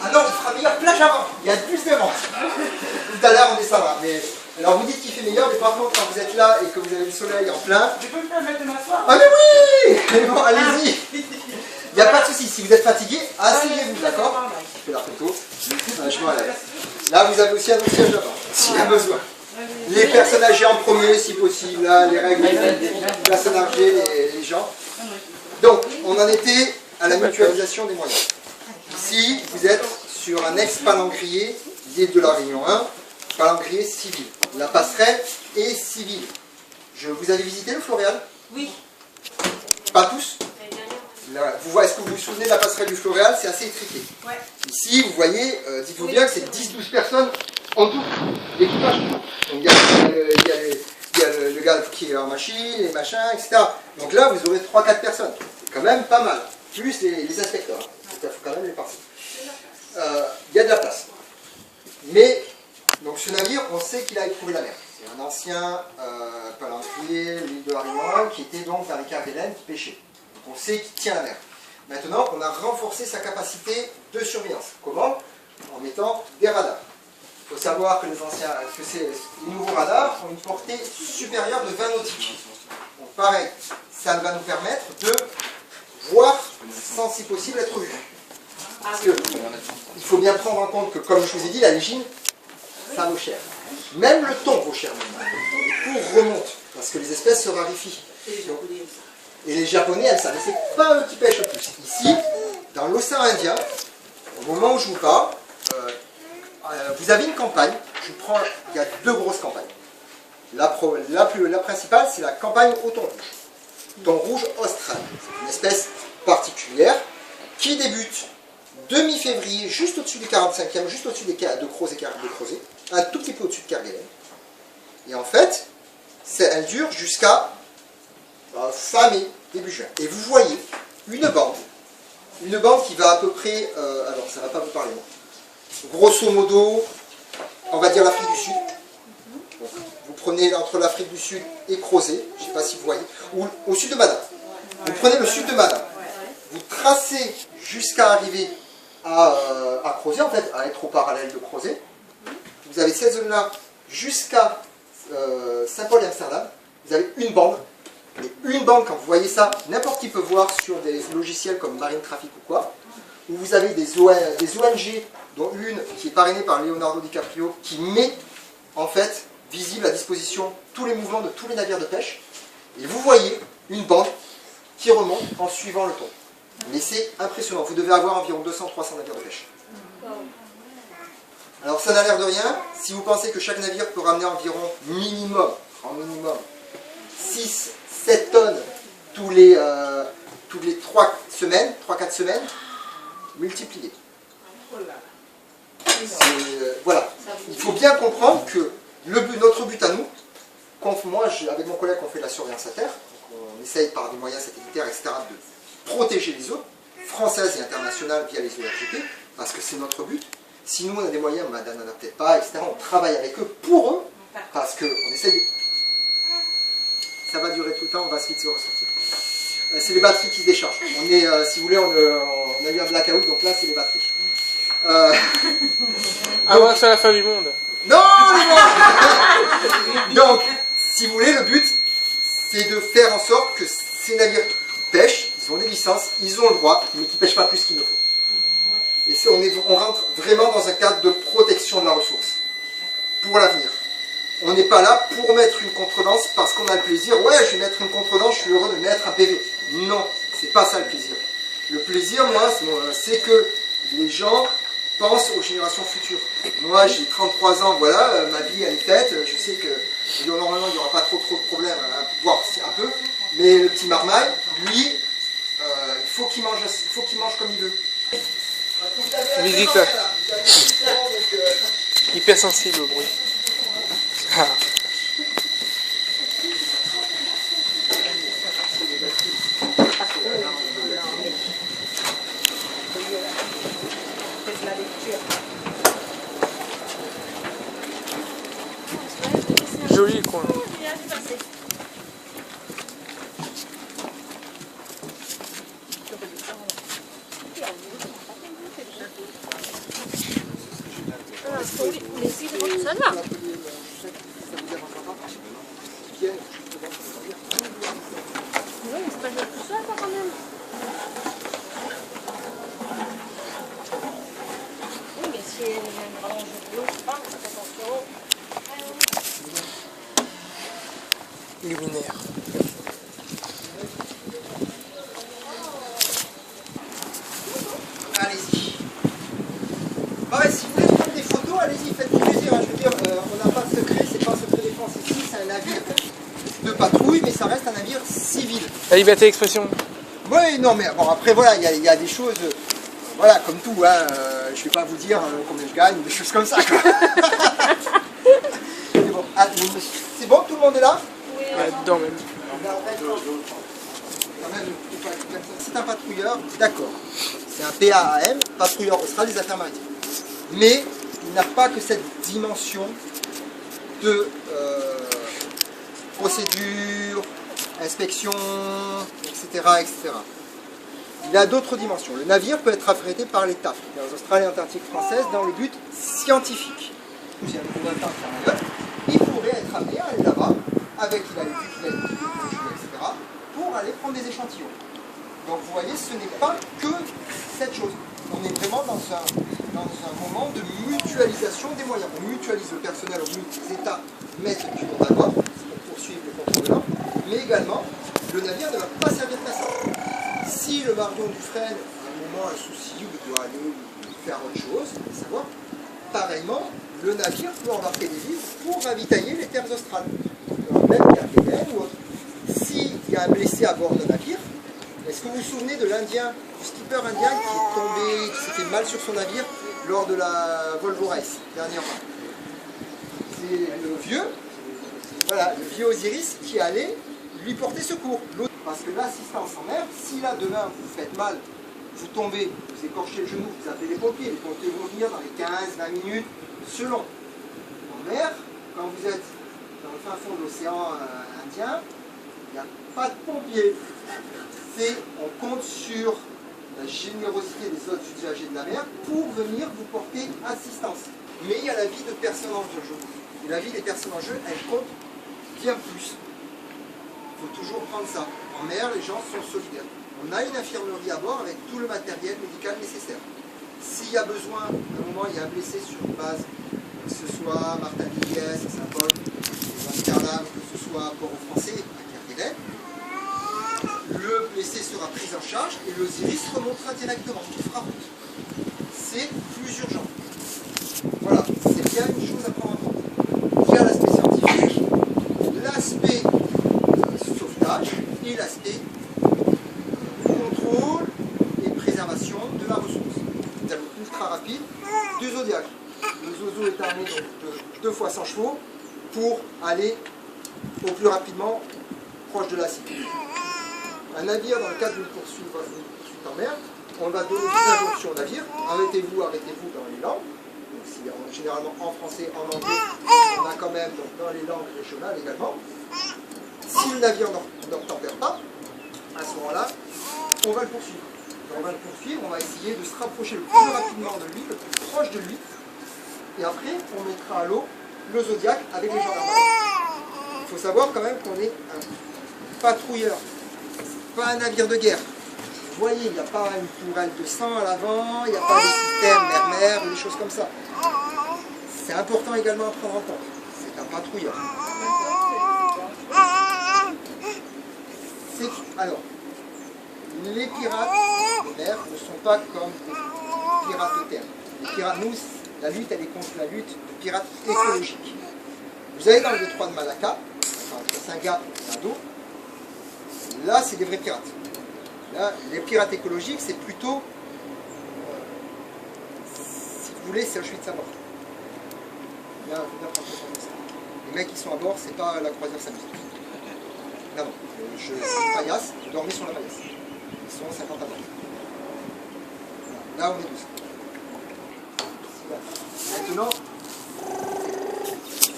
Ah non, il fera meilleur plage avant. Il y a plus de vent. Tout à l'heure, on descendra. Mais alors vous dites qu'il fait meilleur, mais par contre, quand vous êtes là et que vous avez le soleil en plein. Je peux me permettre de m'asseoir? Ah mais oui. Bon, allez-y. Il n'y a pas de souci. Si vous êtes fatigué, asseyez-vous, d'accord? Je fais la photo. Je m'enlève. Là, vous avez aussi un autre siège là-bas, s'il y a besoin. Les personnes âgées en premier, si possible. Là, les règles, les personnes âgées, les gens. Donc, on en était à la mutualisation des moyens. Ici, vous êtes sur un ex-palangrier d'île de la Réunion 1, palangrier civil. La passerelle est civile. Vous avez visité le Floréal? Oui. Pas tous? Est-ce que vous vous souvenez de la passerelle du Floréal? C'est assez étriqué. Ouais. Ici, vous voyez, dites-vous bien que c'est 10-12 personnes en tout, l'équipage. Donc il y a le gars qui est en machine, les machins, etc. Donc là, vous aurez 3-4 personnes. C'est quand même pas mal. Plus les inspecteurs. Il faut quand même les passer. Il y a de la place. Mais, donc ce navire, on sait qu'il a éprouvé la mer. C'est un ancien palangrier, l'île de la Réunion, qui était donc dans les Kerguelen, qui pêchait. Donc on sait qu'il tient la mer. Maintenant, on a renforcé sa capacité de surveillance. Comment? En mettant des radars. Il faut savoir que les nouveaux radars ont une portée supérieure de 20 nautiques. Donc pareil, ça va nous permettre de voir sans si possible être vu. Parce que il faut bien prendre en compte que, comme je vous ai dit, la légine, ça vaut cher. Même le thon vaut cher maintenant. Les cours remontent parce que les espèces se raréfient. Et les Japonais aiment ça, mais c'est pas eux qui pêchent le plus. Ici, dans l'océan Indien, au moment où je vous parle, vous avez une campagne. Il y a deux grosses campagnes. La principale, c'est la campagne au thon rouge. Thon rouge austral. C'est une espèce particulière qui débute demi-février, juste au-dessus du 45e, juste au-dessus de Crozet, un tout petit peu au-dessus de Kerguelen. Et en fait, elle dure jusqu'à fin mai, début juin. Et vous voyez une bande qui va à peu près, alors ça ne va pas vous parler moi, grosso modo, on va dire l'Afrique du Sud. Donc, vous prenez entre l'Afrique du Sud et Crozet, je ne sais pas si vous voyez, ou au sud de Madame. Vous prenez le sud de Madame, vous tracez jusqu'à arriver à Crozet, en fait, à être au parallèle de Crozet. Vous avez cette zone-là jusqu'à Saint-Paul et Amsterdam. Vous avez une bande. Et une bande, quand vous voyez ça, n'importe qui peut voir sur des logiciels comme Marine Traffic ou quoi, où vous avez des ONG, dont une qui est parrainée par Leonardo DiCaprio, qui met en fait visible à disposition tous les mouvements de tous les navires de pêche. Et vous voyez une bande qui remonte en suivant le thon. Mais c'est impressionnant. Vous devez avoir environ 200-300 navires de pêche. Alors ça n'a l'air de rien. Si vous pensez que chaque navire peut ramener environ minimum 6-7 tonnes tous les 3-4 semaines, multipliez. Voilà. Il faut bien comprendre que notre but à nous, moi avec mon collègue on fait de la surveillance à terre, on essaye par des moyens satellitaires, etc., de protéger les eaux, françaises et internationales via les ORGP, parce que c'est notre but. Si nous on a des moyens, madame n'en a peut-être pas, etc., on travaille avec eux pour eux, parce qu'on essaye de... Ça va durer tout le temps, on va vite se ressortir. C'est les batteries qui se déchargent. Si vous voulez, on a eu un blackout, donc là c'est les batteries. Avant que c'est la fin du monde. Non, non. Donc, si vous voulez, le but, c'est de faire en sorte que ces navires pêchent, ils ont des licences, ils ont le droit, mais qu'ils ne pêchent pas plus qu'il ne faut. Et on rentre vraiment dans un cadre de protection de la ressource, pour l'avenir. On n'est pas là pour mettre une contredanse parce qu'on a le plaisir, ouais, je vais mettre une contredanse, je suis heureux de mettre un PV. Non, c'est pas ça le plaisir. Le plaisir, moi, c'est que les gens pensent aux générations futures. Moi, j'ai 33 ans, voilà, ma vie, elle est faite, je sais que normalement, il n'y aura pas trop de problèmes, voire un peu, mais le petit marmaille, lui, il faut qu'il mange comme il veut. Visite. Hypersensible au bruit. Ah. Joli coin. Ça va. l'atelier, je sais que ça vous dérangera pas. Qui viennent, je sais pas, ça va bien. Oui, mais c'est pas tout ça, quoi, quand même. Oui, mais si elle vient vraiment de l'eau, attention. Luminaire. Allez-y. Ouais, si vous voulez prendre des photos, allez-y, faites du plaisir. Hein. Je veux dire, on n'a pas de secret, c'est pas un secret défense ici, c'est un navire de patrouille, mais ça reste un navire civil. La liberté d'expression. Oui, non, mais bon, après, voilà, il y a des choses, voilà, comme tout, hein, je vais pas vous dire combien je gagne, des choses comme ça, quoi. Mais bon, ah, c'est bon, tout le monde est là? Dedans même. C'est un patrouilleur, d'accord. C'est un PAAM, patrouilleur austral des affaires maritimes. Mais il n'a pas que cette dimension de procédure, inspection, etc., etc. Il a d'autres dimensions. Le navire peut être affrété par l'État, les Australiens et Antarctiques françaises, dans le but scientifique. Si un nouveau matin faire ailleurs, il pourrait être amené à aller là-bas, avec il a les vues qu'il a les etc., pour aller prendre des échantillons. Donc vous voyez, ce n'est pas que cette chose. On est vraiment dans un moment de mutualisation des moyens. On mutualise le personnel, les États mettent du monde à bord pour poursuivre le contrôleur, mais également, le navire ne va pas servir qu'à ça. Si le Marion Dufresne, à un moment, a un souci, ou doit aller faire autre chose, savoir, pareillement, le navire peut embarquer des livres pour ravitailler les terres australes. Même Kerguelen ou autre. S'il y a un blessé à bord d'un navire, est-ce que vous vous souvenez de l'Indien, du skipper indien qui est tombé, qui s'était mal sur son navire lors de la Volvo Race, dernièrement? C'est le vieux, voilà, le vieux Osiris qui allait lui porter secours. Parce que l'assistance en mer, si là demain vous vous faites mal, vous tombez, vous écorchez le genou, vous appelez les pompiers vont venir dans les 15-20 minutes, selon. En mer, quand vous êtes dans le fin fond de l'océan Indien, il n'y a pas de pompiers. On compte sur la générosité des autres usagers de la mer pour venir vous porter assistance. Mais il y a la vie de personnes en jeu. Et la vie des personnes en jeu, elle compte bien plus. Il faut toujours prendre ça. En mer, les gens sont solidaires. On a une infirmerie à bord avec tout le matériel médical nécessaire. S'il y a besoin, à un moment, il y a un blessé sur une base, que ce soit Martin Vigues, à Saint-Paul, Amsterdam, que ce soit Port-au-Français, à Kerguelen, le blessé sera pris en charge et l'Osiris remontera directement, il fera route. C'est plus urgent. Voilà, c'est bien une chose à prendre en compte. Il y a l'aspect scientifique, l'aspect sauvetage et l'aspect contrôle et préservation de la ressource. Vous avez ultra rapide, 2 Zodiac. Le Zozo est armé donc de 2 fois 100 chevaux pour aller au plus rapidement proche de la cible. Un navire, dans le cadre d'une poursuite en mer, on va donner des injonctions au navire. Arrêtez-vous dans les langues. Donc, généralement en français, en anglais, on a quand même donc, dans les langues régionales également. Si le navire n'obtempère pas, à ce moment-là, on va le poursuivre. On va le poursuivre, on va essayer de se rapprocher le plus rapidement de lui, le plus proche de lui. Et après, on mettra à l'eau le Zodiac avec les gendarmes. Il faut savoir quand même qu'on est un patrouilleur. Pas un navire de guerre. Vous voyez, il n'y a pas une tourelle de sang à l'avant, il n'y a pas de système mer-mer ou des choses comme ça. C'est important également à prendre en compte. C'est un patrouilleur. Alors, les pirates de mer ne sont pas comme les pirates de terre. Les pirates, nous, la lutte, elle est contre la lutte de pirates écologiques. Vous allez dans le détroit de Malacca, entre Singapour et Indo. Là, c'est des vrais pirates. Là, les pirates écologiques, c'est plutôt, si vous voulez, c'est Auschwitz à bord. Là, les mecs qui sont à bord, c'est pas la croisière s'amuse. Non, non, c'est une paillasse, je dormais sur la paillasse. Ils sont 50 à bord. Là, on est 12. Maintenant,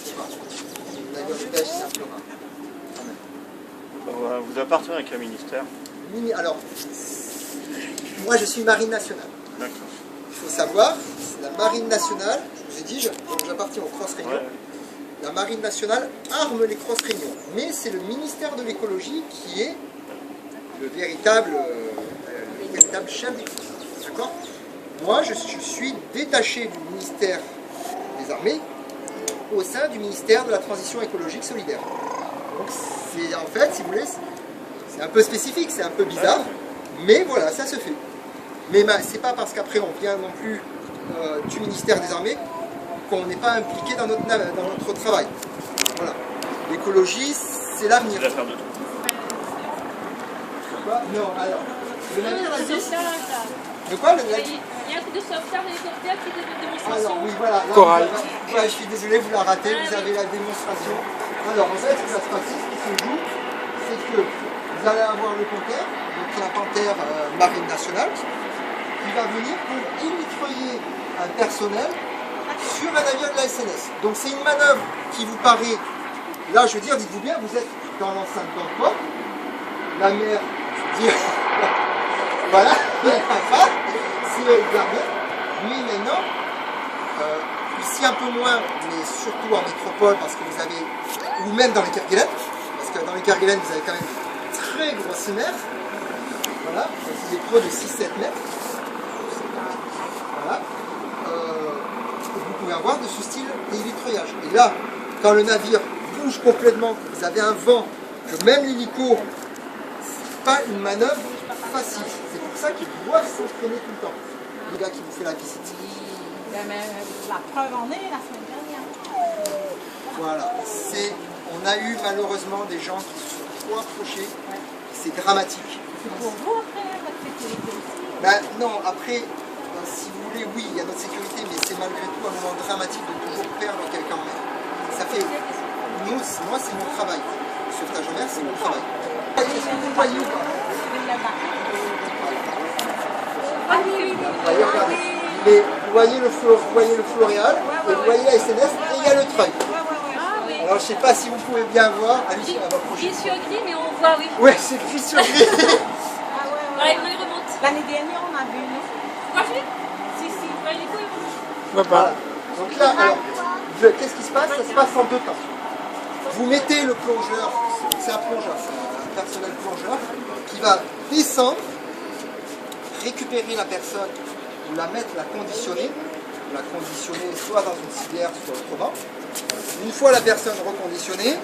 c'est pas. Le navire de pêche, c'est un peu rare. Vous appartenez à quel ministère? Alors, moi je suis Marine nationale. D'accord. Il faut savoir, c'est la Marine nationale, je vous ai dit, j'appartiens au Cross Réunion. Ouais. La Marine nationale arme les Cross Réunion. Mais c'est le ministère de l'écologie qui est le véritable chef d'équipe. D'accord? Moi, je suis détaché du ministère des Armées au sein du ministère de la Transition écologique solidaire. Donc, c'est en fait, si vous voulez, c'est un peu spécifique, c'est un peu bizarre, mais voilà, ça se fait. Mais c'est pas parce qu'après on vient non plus du ministère des Armées qu'on n'est pas impliqué dans notre travail. Voilà. L'écologie, c'est l'avenir. C'est l'affaire de tout. Non, alors, le navire C'est existe. ça, ça. De quoi le navire? Il y a un truc de sauvetage hélicoptère qui était de Alors, démonstration. oui, voilà. Là, Corail. ouais, je suis désolé, vous la ratez, vous avez la démonstration. Alors, en fait, ce qui va se passer, ce qui se joue, c'est que vous allez avoir le Panthère, donc la Panthère Marine nationale, qui va venir pour illitreiller un personnel sur un navire de la SNS. Donc, c'est une manœuvre qui vous paraît, là, je veux dire, dites-vous bien, vous êtes dans l'enceinte dans le port, la mer, voilà, c'est le gardien. Oui, maintenant, ici un peu moins, mais surtout en métropole, parce que vous avez, ou même dans les Kerguelen, parce que dans les Kerguelen, vous avez quand même de très grosses mers, voilà, c'est des creux de 6-7 mètres, voilà, vous pouvez avoir de ce style d'hélitreuillage. Et là, quand le navire bouge complètement, vous avez un vent, que même l'hélico, c'est pas une manœuvre facile. C'est pour ça qu'ils doivent s'entraîner tout le temps. Le gars qui vous fait la visite. La preuve en est la semaine dernière. Voilà. On a eu malheureusement des gens qui se sont trop approchés. C'est dramatique. C'est pour vous après, votre sécurité aussi. Ben, non, après, si vous voulez, oui, il y a notre sécurité, mais c'est malgré tout un moment dramatique de toujours perdre quelqu'un en mer. Ça fait. Moi, c'est mon travail. Le sauvetage en mer, c'est mon travail. Est-ce que vous voyez ou pas? Ah oui, oui, oui. Voyez, regardez. Mais vous voyez le floréal, et vous voyez la SNS, et il y a le treuil. Ah oui. Alors je ne sais pas si vous pouvez bien voir. Allez-y, à votre prochaine. Gris sur gris, mais on voit, oui. Ouais, c'est gris sur gris. Ah ouais, il remonte. L'année dernière, on a vu, non? Moi, si, l'hélico, il remonte. Vois Voilà. pas. Donc là, alors, qu'est-ce qui se passe? Ça se passe en deux temps. Vous mettez le plongeur, c'est un plongeur, c'est un personnel plongeur, qui va descendre, récupérer la personne, ou la mettre, la conditionner soit dans une civière, soit autrement. Une fois la personne reconditionnée,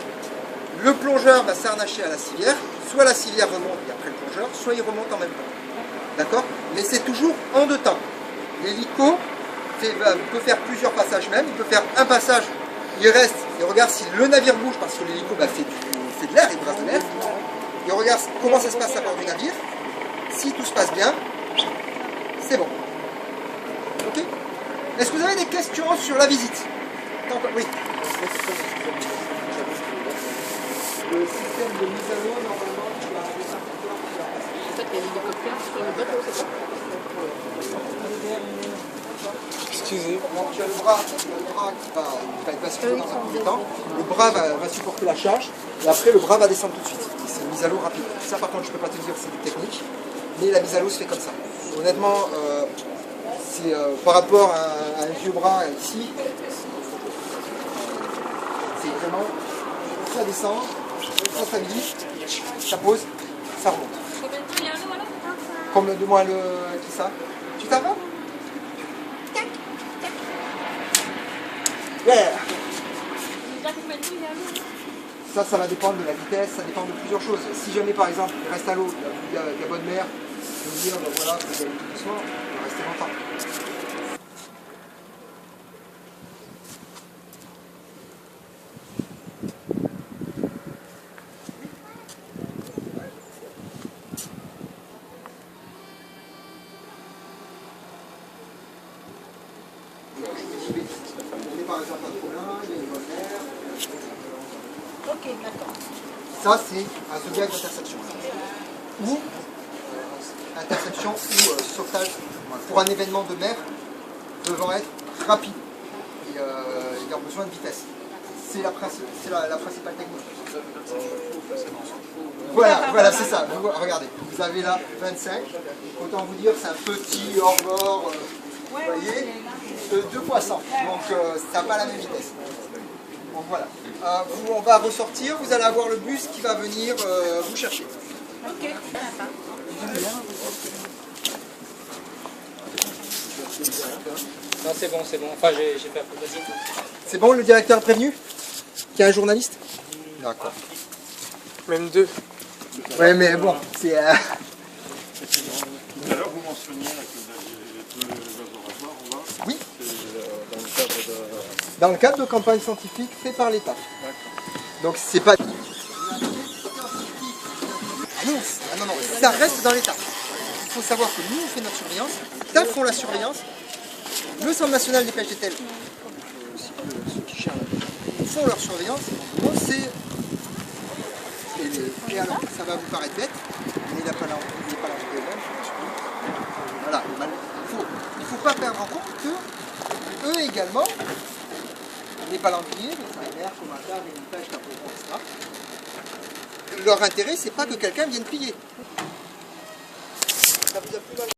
le plongeur va s'arnacher à la civière, soit la civière remonte et après le plongeur, soit il remonte en même temps. D'accord? Mais c'est toujours en deux temps. L'hélico peut faire plusieurs passages même, il peut faire un passage, il reste, il regarde si le navire bouge parce que l'hélico fait de l'air, il brasse de l'air. Il regarde comment ça se passe à bord du navire. Si tout se passe bien, c'est bon. Ok? Est-ce que vous avez des questions sur la visite? Oui. Le système de mise à l'eau, normalement, tu as des importateurs qui la passent. En fait, il y a l'hélicoptère sur le bateau, c'est ça? Excusez. Donc tu as le bras qui va être basculé dans un premier temps. Le bras va supporter la charge et après le bras va descendre tout de suite. C'est une mise à l'eau rapide. Ça par contre je ne peux pas te dire c'est des techniques, mais la mise à l'eau se fait comme ça. Honnêtement, c'est par rapport à un vieux bras ici, c'est vraiment ça descend, ça stabilise, ça pose, ça remonte. Combien de temps il y a l'eau alors? Comme de moi qui ça. Tu t'en vas? Yeah. Déjà combien de temps il y a l'eau? Ça va dépendre de la vitesse, ça dépend de plusieurs choses. Si jamais par exemple il reste à l'eau, il y a bonne mer, je veux dire, ben voilà, faut y aller tout doucement, il va rester longtemps. On est par exemple à Trollin, il y a une bonne mer. Ok, d'accord. Ça, c'est un zodiac d'interception. Ou interception ou sauvetage pour un événement de mer devant être rapide et ayant besoin de vitesse. C'est la principale technique. Voilà, c'est ça. Vous, regardez, vous avez là 25. Autant vous dire, c'est un petit hors-bord. Vous voyez, 2 fois 100. Donc ça n'a pas la même vitesse. Donc voilà. On va ressortir, vous allez avoir le bus qui va venir vous chercher. Ok. Non, c'est bon, c'est bon. Enfin, j'ai fait un peu. Vas-y. C'est bon, le directeur est prévenu? Qu'il y a un journaliste? D'accord. Même 2. Ouais, mais bon, c'est... Tout à l'heure, vous mentionniez que vous aviez tous les laboratoires, on va. Oui. C'est dans le cadre de... Dans le cadre de campagne scientifique fait par l'État. Donc c'est pas... Ah non, ça reste dans l'État. Il faut savoir que nous on fait notre surveillance, TAF font la surveillance, le Centre national des pêches d'étel, ceux qui gèrent, font leur surveillance, on sait... Et alors, ça va vous paraître bête, mais il n'est pas là, voilà, il ne faut pas perdre en compte que eux également, les palangriers, les salaires, commentaires, les montages, etc. Leur intérêt, c'est pas que quelqu'un vienne piller. Ça vous a plus mal.